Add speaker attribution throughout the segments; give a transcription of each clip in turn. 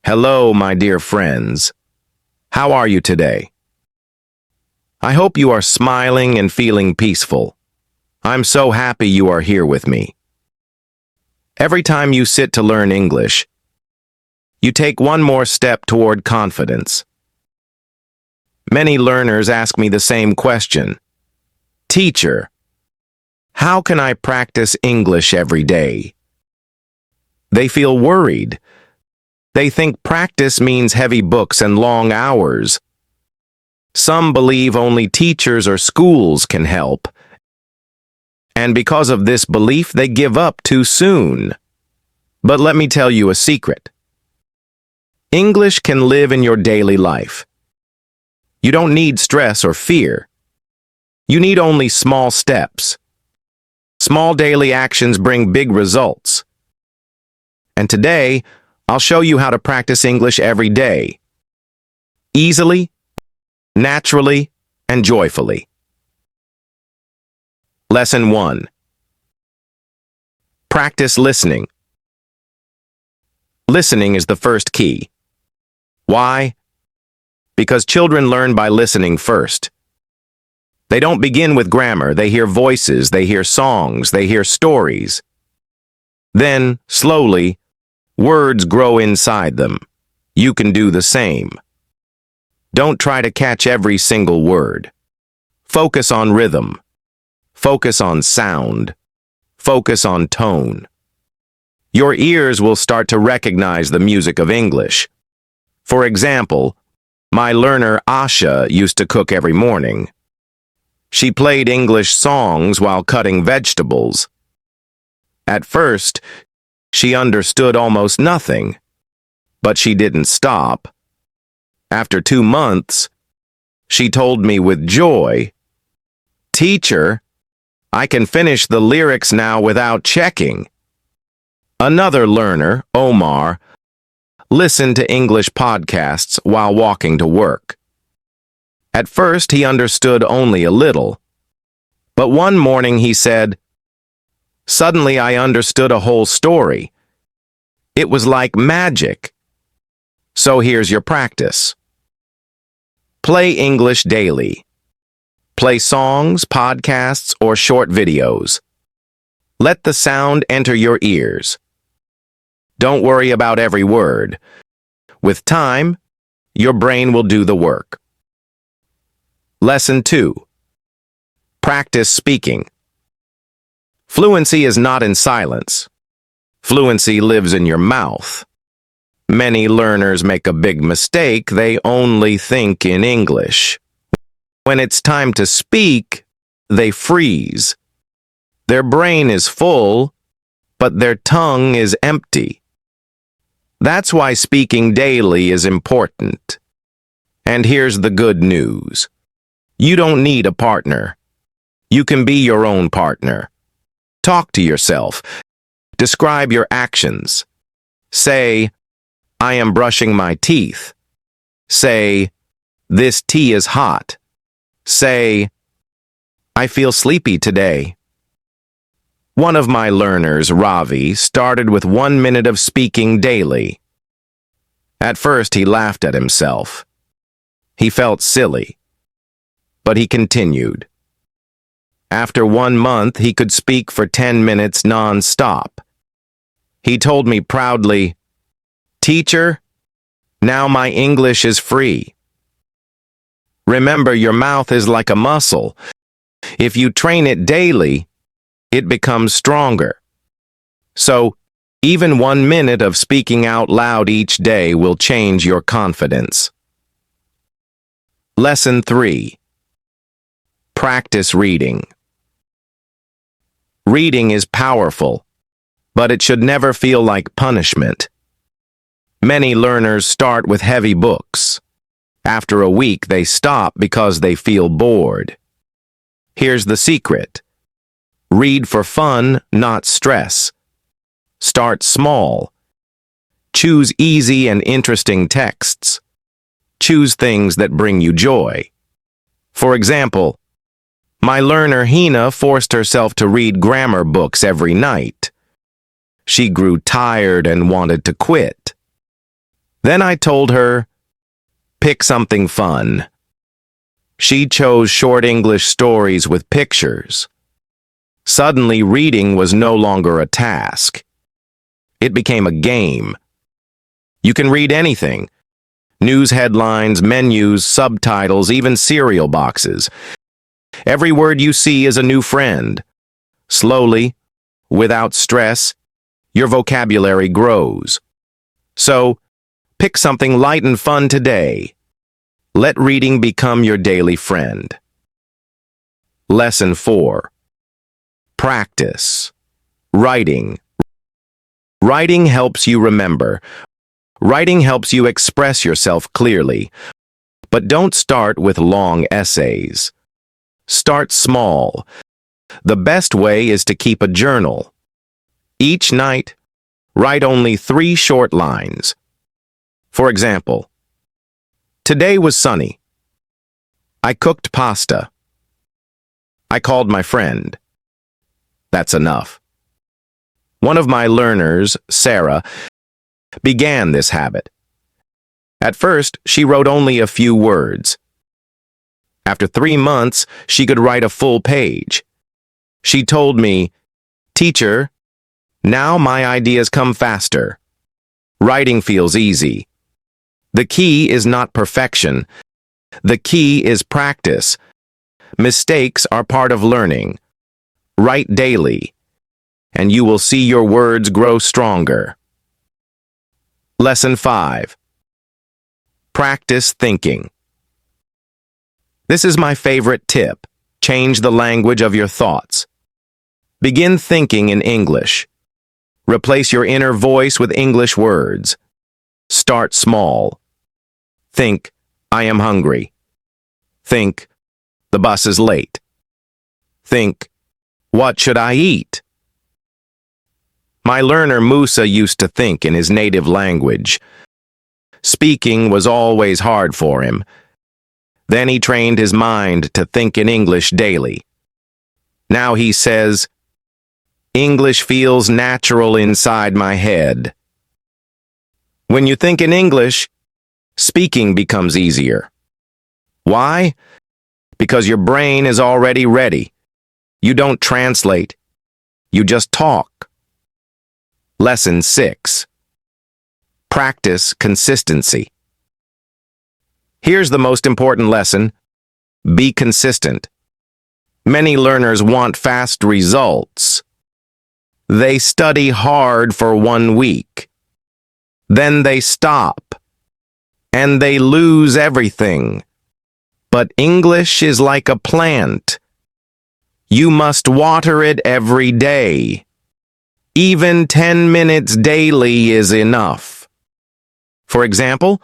Speaker 1: Hello, my dear friends. How are you today? I hope you are smiling and feeling peaceful. I'm so happy you are here with me. Every time you sit to learn English, you take one more step toward confidence. Many learners ask me the same question. Teacher, how can I practice English every day? They feel worried. They think practice means heavy books and long hours. Some believe only teachers or schools can help. And because of this belief, they give up too soon. But let me tell you a secret. English can live in your daily life. You don't need stress or fear. You need only small steps. Small daily actions bring big results. And today, I'll show you how to practice English every day. Easily, naturally, and joyfully. Lesson 1. Practice listening. Listening is the first key. Why? Because children learn by listening first. They don't begin with grammar. They hear voices, they hear songs, they hear stories. Then, slowly, words grow inside them. You can do the same. Don't try to catch every single word. Focus on rhythm. Focus on sound. Focus on tone. Your ears will start to recognize the music of English. For example, my learner Asha used to cook every morning. She played English songs while cutting vegetables. At first, she understood almost nothing, but she didn't stop. After 2 months, she told me with joy, "Teacher, I can finish the lyrics now without checking." Another learner, Omar, listened to English podcasts while walking to work. At first, he understood only a little, but one morning he said, "Suddenly I understood a whole story. It was like magic." So here's your practice. Play English daily. Play songs, podcasts, or short videos. Let the sound enter your ears. Don't worry about every word. With time, your brain will do the work. Lesson 2. Practice speaking. Fluency is not in silence. Fluency lives in your mouth. Many learners make a big mistake. They only think in English. When it's time to speak, they freeze. Their brain is full, but their tongue is empty. That's why speaking daily is important. And here's the good news. You don't need a partner. You can be your own partner. Talk to yourself. Describe your actions. Say, "I am brushing my teeth." Say, "This tea is hot." Say, "I feel sleepy today." One of my learners, Ravi, started with 1 minute of speaking daily. At first, he laughed at himself. He felt silly. But he continued. After 1 month, he could speak for 10 minutes non-stop. He told me proudly, "Teacher, now my English is free." Remember, your mouth is like a muscle. If you train it daily, it becomes stronger. So, even 1 minute of speaking out loud each day will change your confidence. Lesson 3. Practice reading. Reading is powerful, but it should never feel like punishment. Many learners start with heavy books. After a week, they stop because they feel bored. Here's the secret. Read for fun, not stress. Start small. Choose easy and interesting texts. Choose things that bring you joy. For example, my learner Hina forced herself to read grammar books every night. She grew tired and wanted to quit. Then I told her, pick something fun. She chose short English stories with pictures. Suddenly, reading was no longer a task. It became a game. You can read anything. News headlines, menus, subtitles, even cereal boxes. Every word you see is a new friend. Slowly, without stress, your vocabulary grows. So, pick something light and fun today. Let reading become your daily friend. Lesson 4. Practice. Writing. Writing helps you remember. Writing helps you express yourself clearly. But don't start with long essays. Start small. The best way is to keep a journal. Each night, write only 3 short lines. For example, today was sunny. I cooked pasta. I called my friend. That's enough. One of my learners, Sarah, began this habit. At first, she wrote only a few words. After 3 months, she could write a full page. She told me, "Teacher, now my ideas come faster. Writing feels easy." The key is not perfection. The key is practice. Mistakes are part of learning. Write daily, and you will see your words grow stronger. Lesson 5. Practice thinking. This is my favorite tip. Change the language of your thoughts. Begin thinking in English. Replace your inner voice with English words. Start small. Think, I am hungry. Think, the bus is late. Think, what should I eat? My learner Musa used to think in his native language. Speaking was always hard for him. Then he trained his mind to think in English daily. Now he says, English feels natural inside my head. When you think in English, speaking becomes easier. Why? Because your brain is already ready. You don't translate. You just talk. Lesson 6. Practice consistency. Here's the most important lesson. Be consistent. Many learners want fast results. They study hard for 1 week. Then they stop. And they lose everything. But English is like a plant. You must water it every day. Even 10 minutes daily is enough. For example,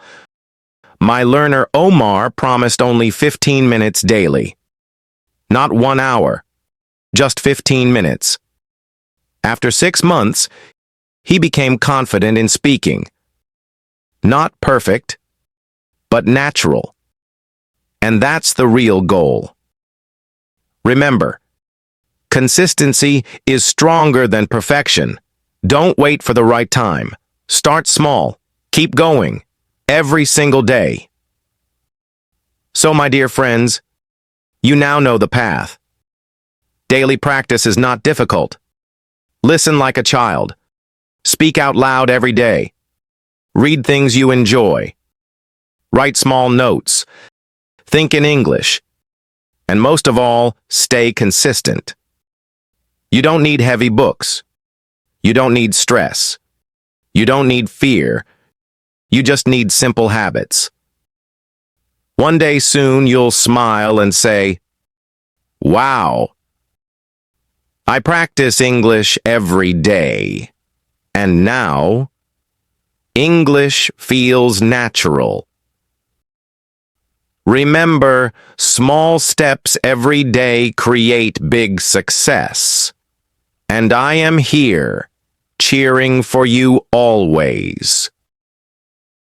Speaker 1: my learner Omar promised only 15 minutes daily. Not 1 hour, just 15 minutes. After 6 months, he became confident in speaking. Not perfect, but natural. And that's the real goal. Remember, consistency is stronger than perfection. Don't wait for the right time. Start small. Keep going. Every single day. So, my dear friends, you now know the path. Daily practice is not difficult. Listen like a child. Speak out loud every day. Read things you enjoy. Write small notes. Think in English. And most of all, stay consistent. You don't need heavy books. You don't need stress. You don't need fear. You just need simple habits. One day soon you'll smile and say, "Wow, I practice English every day, and now English feels natural." Remember, small steps every day create big success. And I am here, cheering for you always.